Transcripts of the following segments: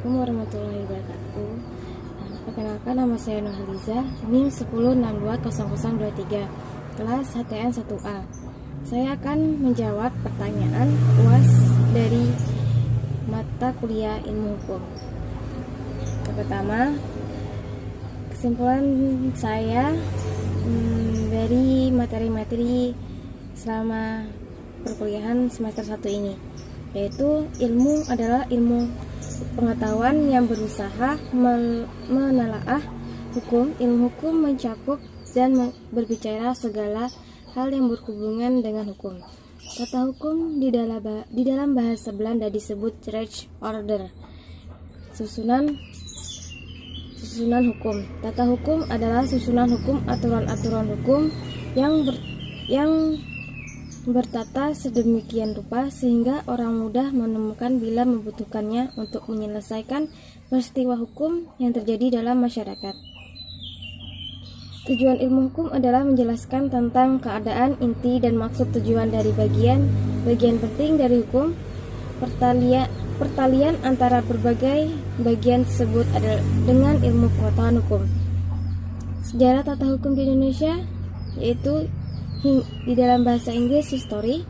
Assalamualaikum warahmatullahi wabarakatuh. Perkenalkan, nama saya Nohaliza, NIM 10620023, kelas HTN 1A. Saya akan menjawab pertanyaan UAS dari mata kuliah ilmu hukum. Yang pertama, kesimpulan saya dari materi-materi selama perkuliahan semester 1 ini, yaitu ilmu adalah ilmu pengetahuan yang berusaha menelaah hukum. Ilmu hukum mencakup dan berbicara segala hal yang berhubungan dengan hukum. Tata hukum di dalam bahasa Belanda disebut rechtsorde, susunan hukum. Tata hukum adalah susunan hukum, aturan-aturan hukum yang bertata sedemikian rupa sehingga orang mudah menemukan bila membutuhkannya untuk menyelesaikan peristiwa hukum yang terjadi dalam masyarakat. Tujuan ilmu hukum adalah menjelaskan tentang keadaan, inti, dan maksud tujuan dari bagian penting dari hukum. Pertalian antara berbagai bagian tersebut adalah dengan ilmu pengetahuan hukum. Sejarah tata hukum di Indonesia, yaitu di dalam bahasa Inggris history,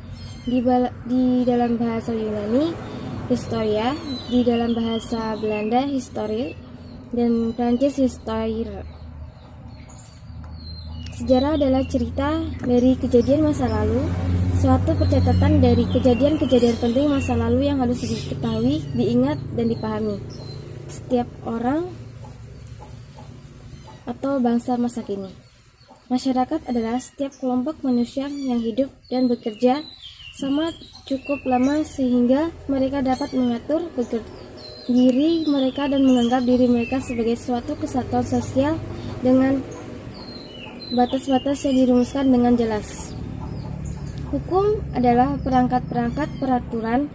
di dalam bahasa Yunani historia, di dalam bahasa Belanda history, dan Prancis histoire. Sejarah adalah cerita dari kejadian masa lalu, suatu percatatan dari kejadian-kejadian penting masa lalu yang harus diketahui, diingat, dan dipahami setiap orang atau bangsa masa kini. Masyarakat adalah setiap kelompok manusia yang hidup dan bekerja sama cukup lama sehingga mereka dapat mengatur diri mereka dan menganggap diri mereka sebagai suatu kesatuan sosial dengan batas-batas yang dirumuskan dengan jelas. Hukum adalah perangkat-perangkat peraturan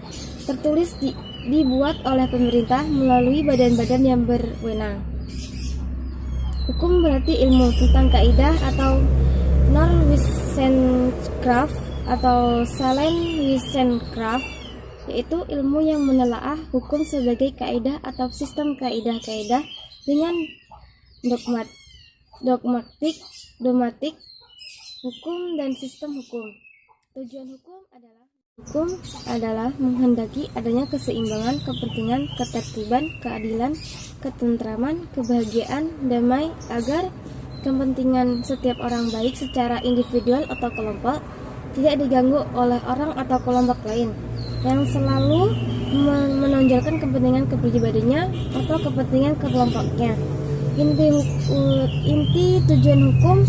tertulis dibuat oleh pemerintah melalui badan-badan yang berwenang. Hukum berarti ilmu tentang kaidah atau Normenwissenschaft atau Zahlenwissenschaft, yaitu ilmu yang menelaah hukum sebagai kaidah atau sistem kaidah-kaidah dengan dogmatik, hukum dan sistem hukum. Tujuan hukum adalah menghendaki adanya keseimbangan kepentingan, ketertiban, keadilan, ketentraman, kebahagiaan, damai, agar kepentingan setiap orang baik secara individual atau kelompok tidak diganggu oleh orang atau kelompok lain yang selalu menonjolkan kepentingan kepribadiannya atau kepentingan kelompoknya. Inti tujuan hukum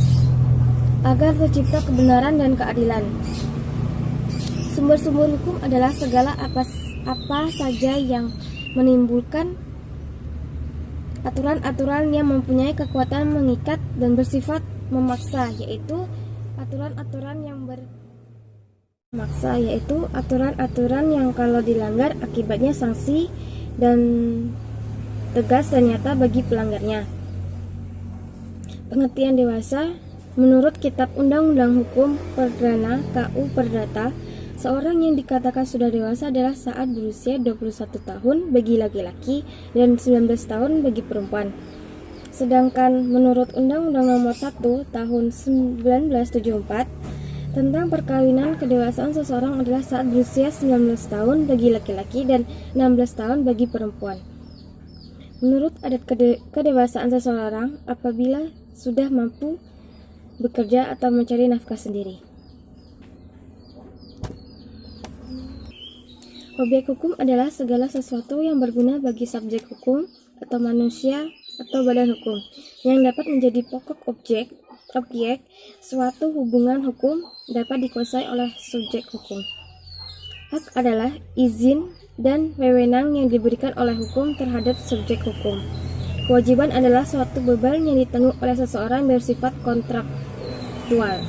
agar tercipta kebenaran dan keadilan. Sumber-sumber hukum adalah segala apa saja yang menimbulkan aturan-aturan yang mempunyai kekuatan mengikat dan bersifat memaksa, yaitu aturan-aturan yang kalau dilanggar akibatnya sanksi dan tegas dan nyata bagi pelanggarnya. Pengertian dewasa menurut Kitab Undang-Undang Hukum Perdana KU Perdata, seorang yang dikatakan sudah dewasa adalah saat berusia 21 tahun bagi laki-laki dan 19 tahun bagi perempuan. Sedangkan menurut Undang-Undang Nomor 1 Tahun 1974 tentang perkawinan, kedewasaan seseorang adalah saat berusia 19 tahun bagi laki-laki dan 16 tahun bagi perempuan. Menurut adat kedewasaan seseorang apabila sudah mampu bekerja atau mencari nafkah sendiri. Objek hukum adalah segala sesuatu yang berguna bagi subjek hukum atau manusia atau badan hukum yang dapat menjadi pokok objek suatu hubungan hukum dapat dikuasai oleh subjek hukum. Hak adalah izin dan wewenang yang diberikan oleh hukum terhadap subjek hukum. Kewajiban adalah suatu beban yang ditanggung oleh seseorang yang bersifat kontraktual.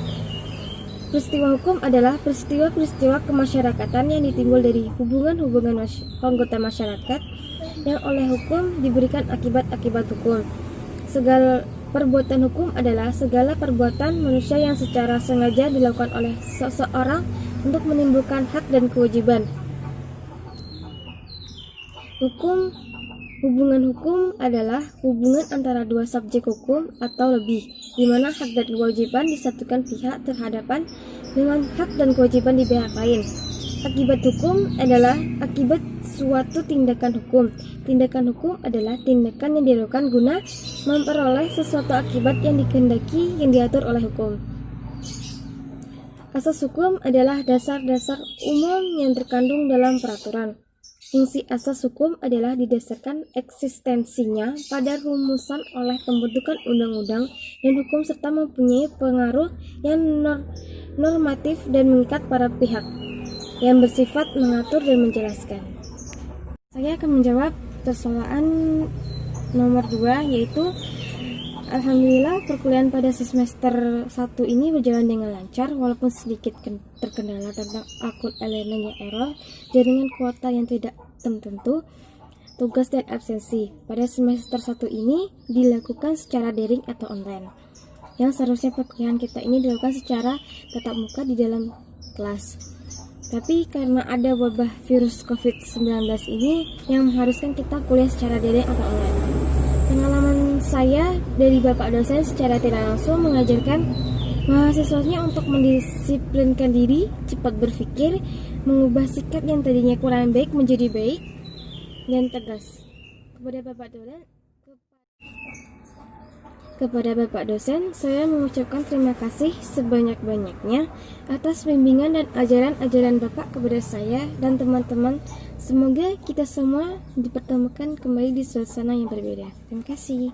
Peristiwa hukum adalah peristiwa-peristiwa kemasyarakatan yang ditimbul dari hubungan-hubungan anggota masyarakat yang oleh hukum diberikan akibat-akibat hukum. Segala perbuatan hukum adalah segala perbuatan manusia yang secara sengaja dilakukan oleh seseorang untuk menimbulkan hak dan kewajiban. Hukum Hubungan hukum adalah hubungan antara dua subjek hukum atau lebih, di mana hak dan kewajiban disatukan pihak terhadapan dengan hak dan kewajiban di pihak lain. Akibat hukum adalah akibat suatu tindakan hukum. Tindakan hukum adalah tindakan yang dilakukan guna memperoleh sesuatu akibat yang dikehendaki yang diatur oleh hukum. Asas hukum adalah dasar-dasar umum yang terkandung dalam peraturan. Fungsi asas hukum adalah didasarkan eksistensinya pada rumusan oleh pembentukan undang-undang dan hukum serta mempunyai pengaruh yang normatif dan mengikat para pihak yang bersifat mengatur dan menjelaskan. Saya akan menjawab persoalan nomor 2, yaitu alhamdulillah perkuliahan pada semester 1 ini berjalan dengan lancar walaupun sedikit terkendala tentang akun e-learning yang error, jaringan kuota yang tidak tertentu, tugas dan absensi. Pada semester 1 ini dilakukan secara daring atau online. Yang seharusnya perkuliahan kita ini dilakukan secara tatap muka di dalam kelas. Tapi karena ada wabah virus COVID-19 ini yang mengharuskan kita kuliah secara daring atau online. Pengalaman saya dari Bapak dosen secara tidak langsung mengajarkan mahasiswanya untuk mendisiplinkan diri, cepat berpikir, mengubah sikap yang tadinya kurang baik menjadi baik, dan tegas. Kepada Bapak dosen, saya mengucapkan terima kasih sebanyak-banyaknya atas bimbingan dan ajaran-ajaran Bapak kepada saya dan teman-teman. Semoga kita semua dipertemukan kembali di suasana yang berbeda. Terima kasih.